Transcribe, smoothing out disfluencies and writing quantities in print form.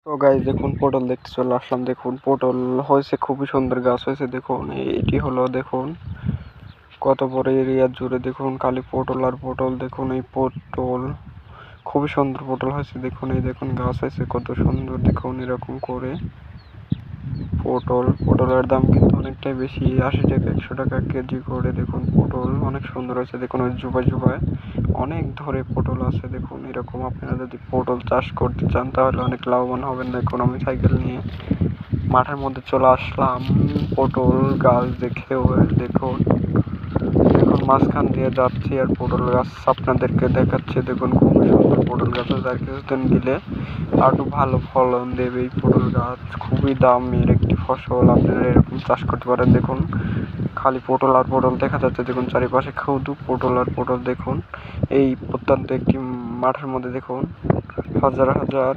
তো গাইস দেখুন পটল দেখতে চলে আসলাম। দেখুন পটল হয়েছে, খুবই সুন্দর গাছ হয়েছে। দেখুন এটি হলো, দেখুন কত বড় এরিয়া জুড়ে দেখুন খালি পটল আর পটল। দেখুন এই পটল খুবই সুন্দর পটল হয়েছে। দেখুন এই দেখুন গাছ হয়েছে কত সুন্দর। দেখুন এরকম করে পটলের দাম কিন্তু অনেকটাই বেশি, 80 টাকা 100 টাকা কেজি করে। দেখুন পটল অনেক সুন্দর হয়েছে। দেখুন ওই জুবায় অনেক ধরে পটল আছে। দেখুন এরকম আপনারা যদি পটল চাষ করতে চান তাহলে অনেক লাভবান হবেন। দেখুন আমি সাইকেল নিয়ে মাঠের মধ্যে চলে আসলাম পটল গাছ দেখেও। দেখুন মাঝখান দিয়ে যাচ্ছি আর পটল গাছ আপনাদেরকে দেখাচ্ছি। দেখুন খুবই সুন্দর পটল গাছ আছে, আর কিছুদিন দিলে আরো ভালো ফলন দেবে এই পটল গাছ। খুবই দামের একটি ফসল, আপনারা এরকম চাষ করতে পারেন। দেখুন খালি পটল আর পটল দেখা যাচ্ছে। দেখুন চারিপাশে শুধু পটল আর পটল। দেখুন এই প্রত্যন্ত একটি মাঠের মধ্যে দেখুন হাজার হাজার